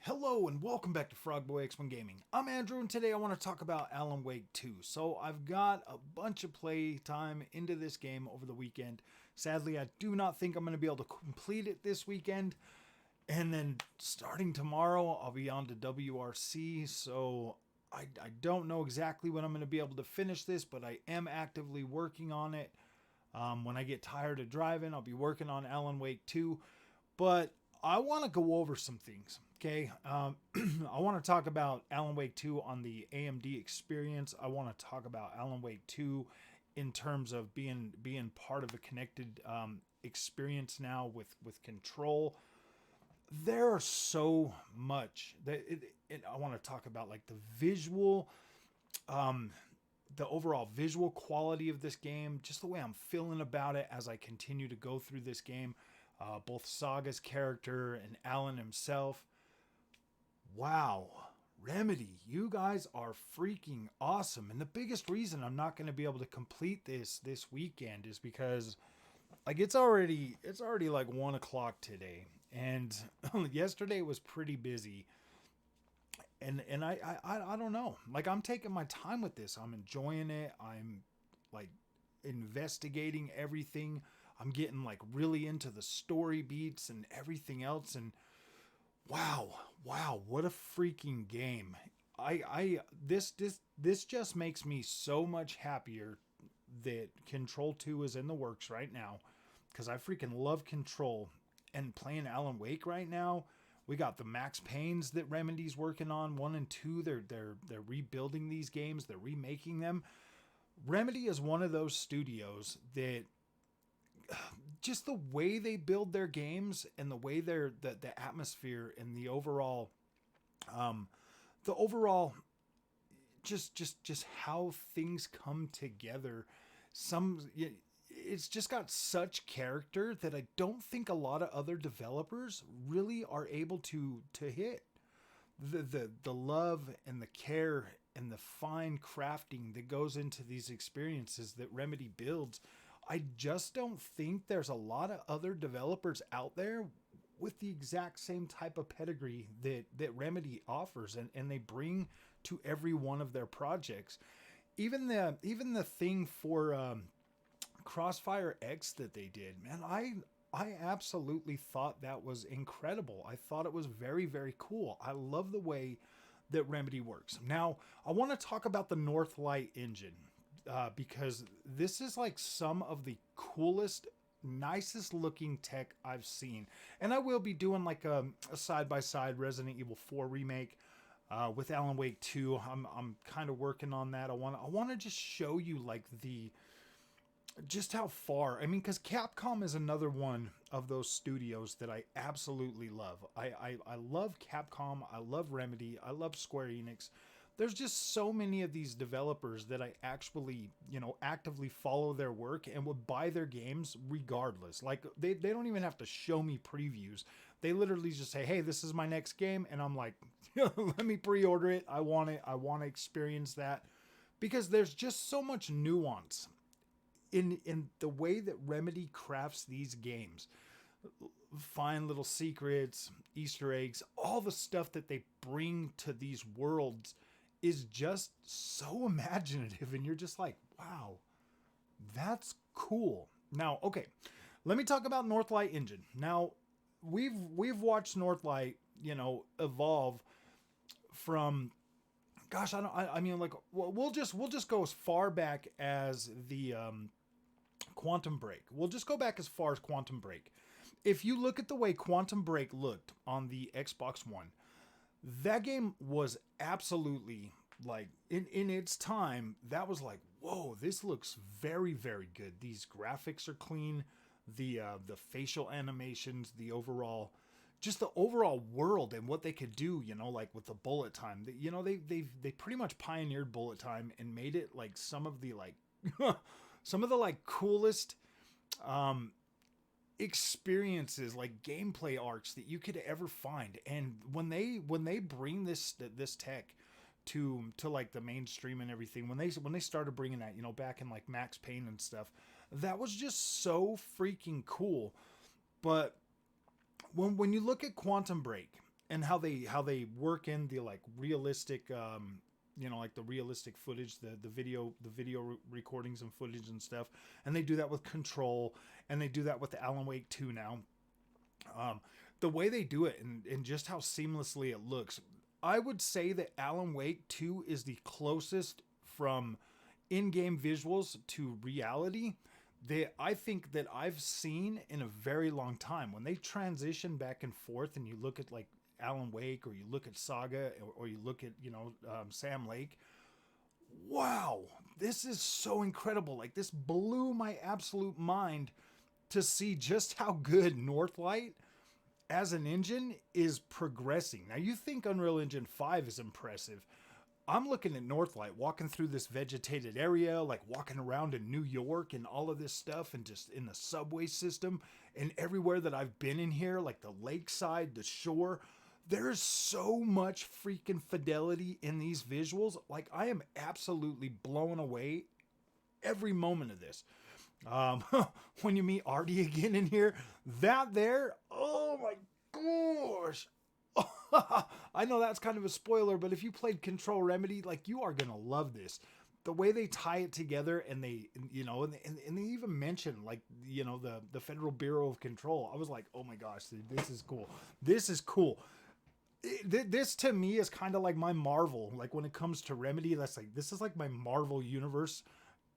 Hello and welcome back to Frogboy X1 Gaming. I'm Andrew and today I want to talk about Alan Wake 2. So I've got a bunch of play time into this game over the weekend. Sadly, I do not think I'm going to be able to complete it this weekend. And then starting tomorrow, I'll be on to WRC. So I don't know exactly when I'm going to be able to finish this, but I am actively working on it. When I get tired of driving, I'll be working on Alan Wake 2. But I want to go over some things. Okay, I want to talk about Alan Wake 2 on the AMD experience. I want to talk about Alan Wake 2 in terms of being part of a connected experience now with Control. There's so much that I want to talk about, like the visual, the overall visual quality of this game, just the way I'm feeling about it as I continue to go through this game. Both Saga's character and Alan himself. Wow, Remedy, you guys are freaking awesome. And the biggest reason I'm not going to be able to complete this weekend is because like it's already like 1 o'clock today, and yesterday was pretty busy. And I don't know. Like I'm taking my time with this. I'm enjoying it. I'm like investigating everything. I'm getting like really into the story beats and everything else. And wow, what a freaking game. This just makes me so much happier that Control 2 is in the works right now, because I freaking love Control. And playing Alan Wake right now, we got the Max Paynes that Remedy's working on, 1 and 2. They're rebuilding these games, they're remaking them. Remedy is one of those studios that just the way they build their games and the way the atmosphere and the overall just how things come together. It's just got such character that I don't think a lot of other developers really are able to hit. The love and the care and the fine crafting that goes into these experiences that Remedy builds, I just don't think there's a lot of other developers out there with the exact same type of pedigree that Remedy offers, and they bring to every one of their projects. Even the thing for Crossfire X that they did, man, I absolutely thought that was incredible. I thought it was very, very cool. I love the way that Remedy works. Now, I want to talk about the Northlight engine, because this is like some of the coolest, nicest looking tech I've seen. And I will be doing like a side-by-side Resident Evil 4 remake with Alan Wake 2. I'm kind of working on that. I want to just show you like just how far. I mean, because Capcom is another one of those studios that I absolutely love. I love Capcom. I love Remedy. I love Square Enix. There's just so many of these developers that I actually, actively follow their work and would buy their games regardless. Like they don't even have to show me previews. They literally just say, hey, this is my next game. And I'm like, let me pre-order it. I want it. I want to experience that, because there's just so much nuance in the way that Remedy crafts these games. Fine little secrets, Easter eggs, all the stuff that they bring to these worlds is just so imaginative, and you're just like, wow, that's cool. Now, okay, let me talk about Northlight engine. Now, we've watched Northlight, evolve from, gosh, I mean, like, we'll just go as far back as the Quantum Break. We'll just go back as far as Quantum Break. If you look at the way Quantum Break looked on the Xbox One, that game was absolutely, like, in its time, that was like, whoa, this looks very, very good. These graphics are clean. The facial animations, the overall world and what they could do, like with the bullet time. They pretty much pioneered bullet time and made it like some of the like some of the like coolest experiences, like gameplay arcs that you could ever find. And when they bring this tech to like the mainstream and everything, when they started bringing that, back in like Max Payne and stuff, that was just so freaking cool. But when you look at Quantum Break, and how they work in the like realistic like the realistic footage, the video recordings and footage and stuff, and they do that with Control, and they do that with the Alan Wake 2 now. The way they do it, and just how seamlessly it looks, I would say that Alan Wake 2 is the closest from in-game visuals to reality that I think that I've seen in a very long time. When they transition back and forth, and you look at like Alan Wake, or you look at Saga, or you look at Sam Lake, wow, this is so incredible. Like, this blew my absolute mind to see just how good Northlight as an engine is progressing. Now, you think Unreal Engine 5 is impressive. I'm looking at Northlight, walking through this vegetated area, like walking around in New York and all of this stuff, and just in the subway system, and everywhere that I've been in here, like the lakeside, the shore. There's so much freaking fidelity in these visuals. Like, I am absolutely blown away every moment of this. When you meet Artie again in here, that there, oh my gosh. I know that's kind of a spoiler, but if you played Control Remedy, like, you are going to love this. The way they tie it together, and they, and they even mention, like, the Federal Bureau of Control. I was like, oh my gosh, dude, this is cool. This is cool. This to me is kind of like my Marvel. Like, when it comes to Remedy, this is like my Marvel universe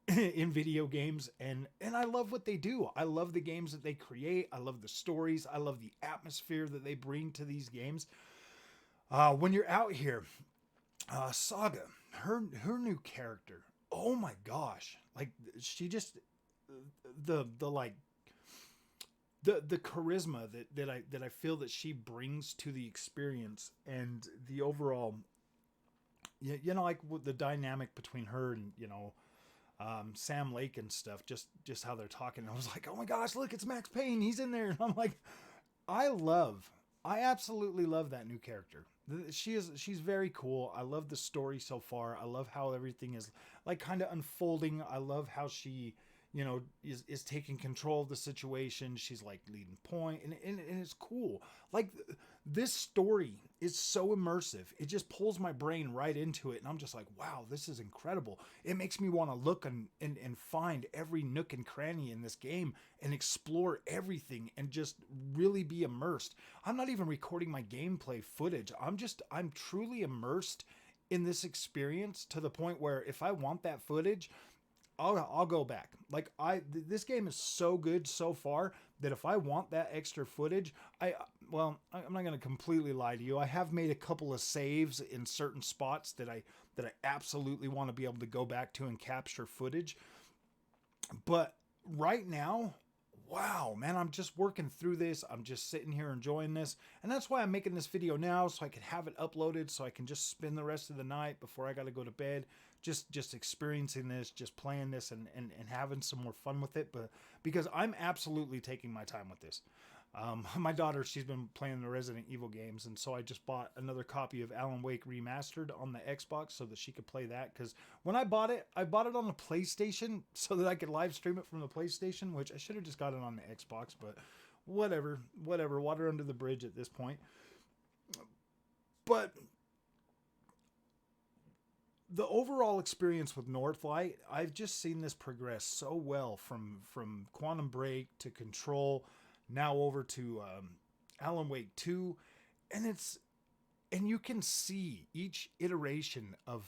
in video games, and I love what they do. I love the games that they create. I love the stories. I love the atmosphere that they bring to these games. When you're out here, Saga, her new character, oh my gosh, like, she just the charisma that I feel that she brings to the experience, and the overall, like the dynamic between her and Sam Lake and stuff, just how they're talking. I was like, oh my gosh, look, it's Max Payne, he's in there. And I'm like, I absolutely love that new character. She's very cool. I love the story so far. I love how everything is like kind of unfolding. I love how she is taking control of the situation. She's like leading point, and it's cool. Like, this story is so immersive. It just pulls my brain right into it, and I'm just like, wow, this is incredible. It makes me want to look and find every nook and cranny in this game and explore everything and just really be immersed. I'm not even recording my gameplay footage. I'm truly immersed in this experience to the point where if I want that footage, I'll go back. Like, this game is so good so far that if I want that extra footage, I'm not going to completely lie to you. I have made a couple of saves in certain spots that I absolutely want to be able to go back to and capture footage. But right now, wow, man, I'm just working through this. I'm just sitting here enjoying this. And that's why I'm making this video now, so I can have it uploaded, so I can just spend the rest of the night before I got to go to bed, just experiencing this, just playing this, and having some more fun with it. But because I'm absolutely taking my time with this. My daughter, she's been playing the Resident Evil games, and so I just bought another copy of Alan Wake Remastered on the Xbox so that she could play that. Because when I bought it on the PlayStation so that I could live stream it from the PlayStation, which I should have just got it on the Xbox, but whatever, water under the bridge at this point. But the overall experience with Northlight, I've just seen this progress so well from Quantum Break to Control, now over to Alan Wake 2, and you can see each iteration of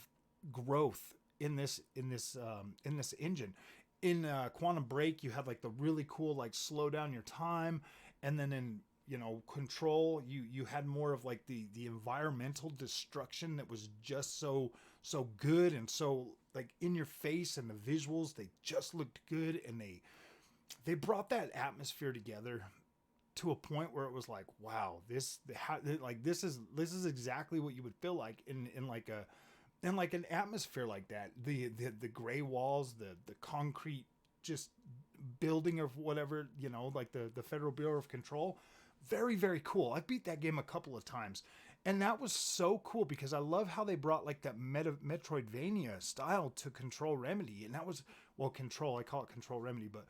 growth in this engine. In Quantum Break, you had like the really cool, like, slow down your time, and then in Control, you had more of like the environmental destruction that was just so good and so like in your face, and the visuals, they just looked good, and they brought that atmosphere together to a point where it was like, wow, this is exactly what you would feel like in like an atmosphere like that. The gray walls, the concrete just building of whatever, like the Federal Bureau of Control. Very, very cool. I beat that game a couple of times, and that was so cool because I love how they brought like that Metroidvania style to Control Remedy. And that was, well, Control, I call it Control Remedy, but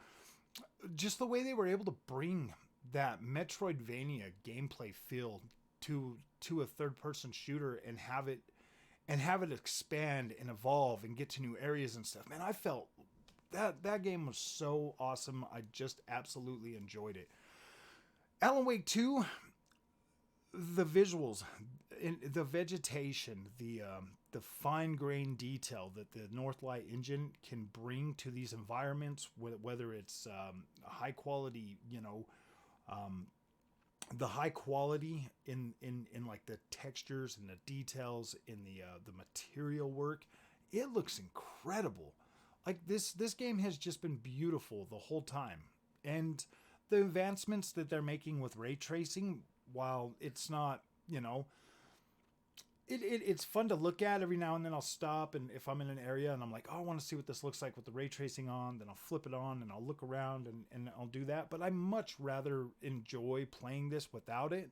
just the way they were able to bring that Metroidvania gameplay feel to a third person shooter and have it expand and evolve and get to new areas and stuff. Man, I felt that game was so awesome. I just absolutely enjoyed it. Alan Wake 2, the visuals, the vegetation, the fine grained detail that the Northlight engine can bring to these environments, whether it's high quality, the high quality in like the textures and the details in the material work, it looks incredible. Like this game has just been beautiful the whole time, and the advancements that they're making with ray tracing, while it's not, it's fun to look at. Every now and then I'll stop, and if I'm in an area and I'm like, oh, I want to see what this looks like with the ray tracing on, then I'll flip it on and I'll look around and I'll do that. But I much rather enjoy playing this without it,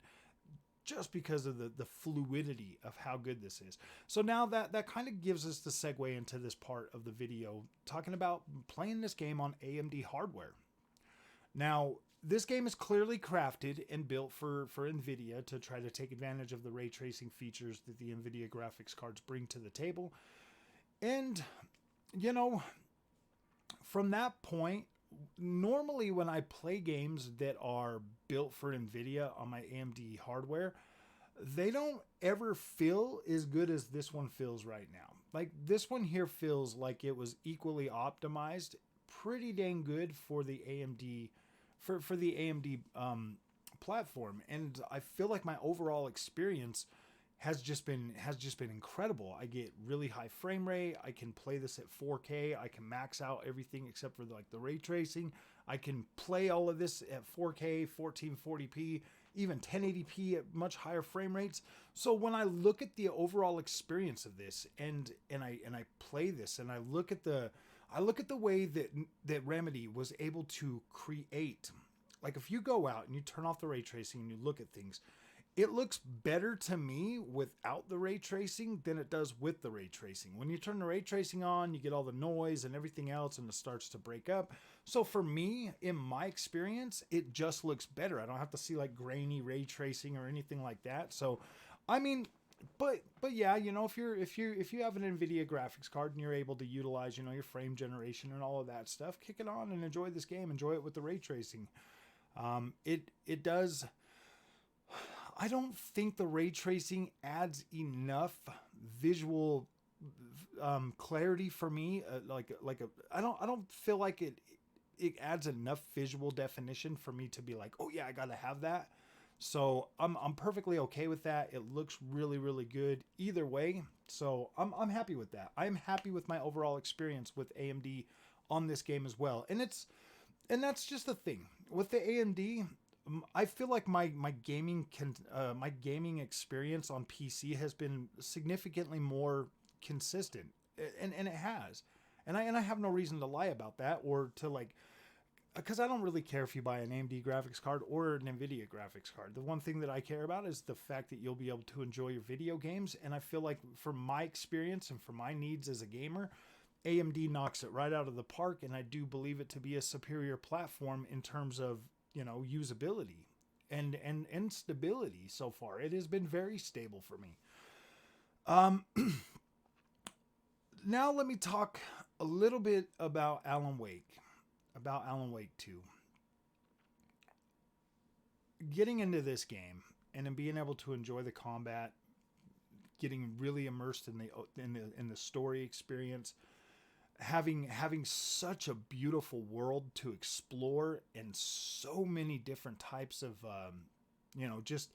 just because of the fluidity of how good this is. So now that kind of gives us the segue into this part of the video, talking about playing this game on AMD hardware. Now, this game is clearly crafted and built for NVIDIA to try to take advantage of the ray tracing features that the NVIDIA graphics cards bring to the table. And, from that point, normally when I play games that are built for NVIDIA on my AMD hardware, they don't ever feel as good as this one feels right now. Like, this one here feels like it was equally optimized, pretty dang good for the AMD for the AMD platform, and I feel like my overall experience has just been incredible. I get really high frame rate. I can play this at 4K. I can max out everything except for like the ray tracing. I can play all of this at 4K, 1440p, even 1080p at much higher frame rates. So when I look at the overall experience of this, and I play this, and I look at the way that Remedy was able to create, like if you go out and you turn off the ray tracing and you look at things, it looks better to me without the ray tracing than it does with the ray tracing. When you turn the ray tracing on, you get all the noise and everything else, and it starts to break up. So for me, in my experience, it just looks better. I don't have to see like grainy ray tracing or anything like that. So, I mean, but yeah, if you have an NVIDIA graphics card and you're able to utilize, your frame generation and all of that stuff, kick it on and enjoy this game. Enjoy it with the ray tracing. It does. I don't think the ray tracing adds enough visual clarity for me. I don't feel like it adds enough visual definition for me to be like, oh yeah, I gotta have that. So I'm perfectly okay with that. It looks really, really good either way. So I'm happy with that. I'm happy with my overall experience with AMD on this game as well. And that's just the thing with the AMD. I feel like my gaming experience on PC has been significantly more consistent, and it has, and I have no reason to lie about that, or to like, because I don't really care if you buy an AMD graphics card or an NVIDIA graphics card. The one thing that I care about is the fact that you'll be able to enjoy your video games, and I feel like for my experience and for my needs as a gamer, AMD knocks it right out of the park, and I do believe it to be a superior platform in terms of usability and stability. So far it has been very stable for me. Now let me talk a little bit about Alan Wake 2. Getting into this game and then being able to enjoy the combat, getting really immersed in the story experience, having such a beautiful world to explore, and so many different types of just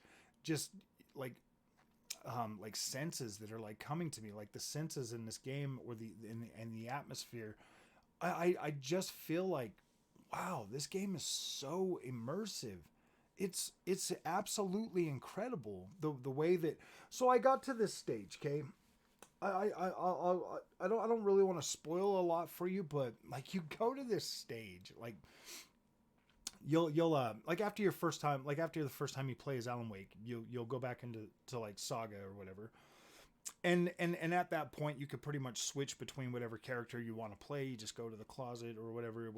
like senses that are like coming to me, like the senses in this game, or in the atmosphere. I just feel like, wow, this game is so immersive. It's absolutely incredible the way that. So I got to this stage, okay. I don't really want to spoil a lot for you, but like you go to this stage, like you'll like after the first time you play as Alan Wake, you'll go back into like Saga or whatever, and at that point you could pretty much switch between whatever character you want to play. You just go to the closet or whatever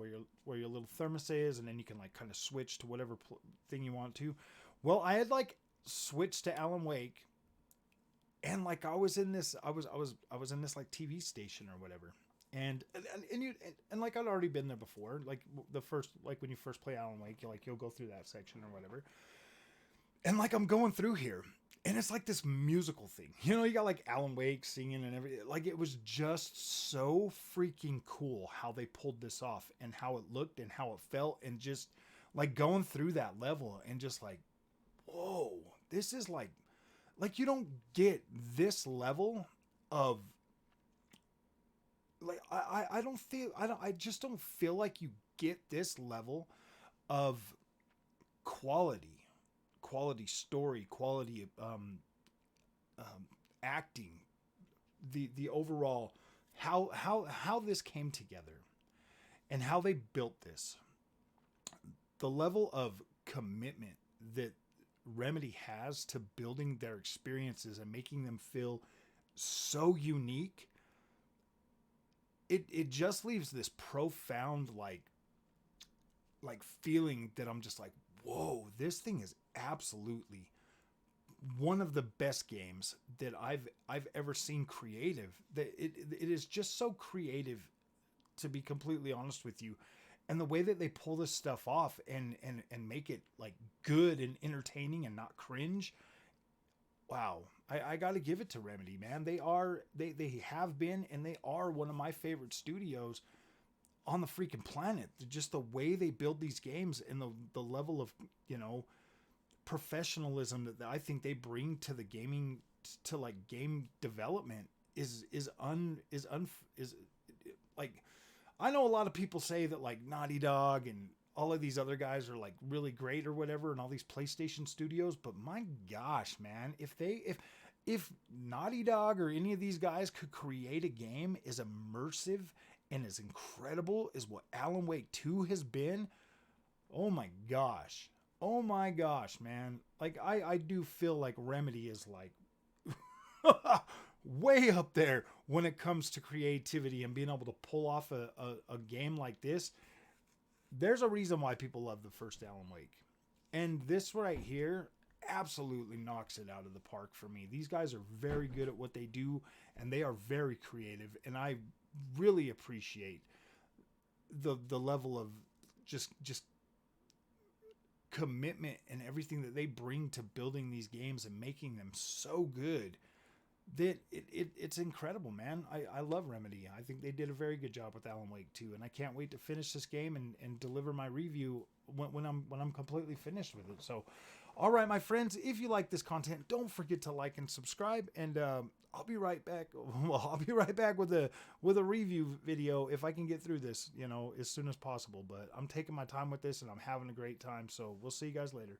where your little thermos is, and then you can like kind of switch to whatever thing you want to. Well, I had like switched to Alan Wake, and like I was in this, I was in this like TV station or whatever, and like I'd already been there before, like the first, like when you first play Alan Wake, you'll go through that section or whatever, and like I'm going through here, and it's like this musical thing, you know, you got like Alan Wake singing and everything, like it was just so freaking cool how they pulled this off and how it looked and how it felt, and just like going through that level and just like, whoa, this is like you don't get this level of like I don't feel I just don't feel like you get this level of quality, quality story, quality acting, the overall how this came together and how they built this, the level of commitment that Remedy has to building their experiences and making them feel so unique. It just leaves this profound like feeling that I'm just like, whoa, this thing is absolutely one of the best games that I've ever seen creative. That it is just so creative, to be completely honest with you. And the way that they pull this stuff off and make it like good and entertaining and not cringe. Wow. I got to give it to Remedy, man. They have been, and they are one of my favorite studios on the freaking planet. Just the way they build these games and the level of, you know, professionalism that I think they bring to the gaming, to like game development is like, I know a lot of people say that like Naughty Dog and all of these other guys are like really great or whatever, and all these PlayStation studios, but my gosh, man, if Naughty Dog or any of these guys could create a game as immersive and as incredible as what Alan Wake 2 has been, oh my gosh. Oh my gosh, man. Like I do feel like Remedy is like way up there when it comes to creativity and being able to pull off a game like this. There's a reason why people love the first Alan Wake. And this right here absolutely knocks it out of the park for me. These guys are very good at what they do, and they are very creative, and I really appreciate the level of just commitment and everything that they bring to building these games and making them so good that it's incredible, man. I love Remedy. I think they did a very good job with Alan Wake 2, and I can't wait to finish this game and deliver my review when I'm completely finished with it. So, all right, my friends, if you like this content, don't forget to like and subscribe, and I'll be right back. Well, I'll be right back with a review video if I can get through this, you know, as soon as possible. But I'm taking my time with this, and I'm having a great time. So we'll see you guys later.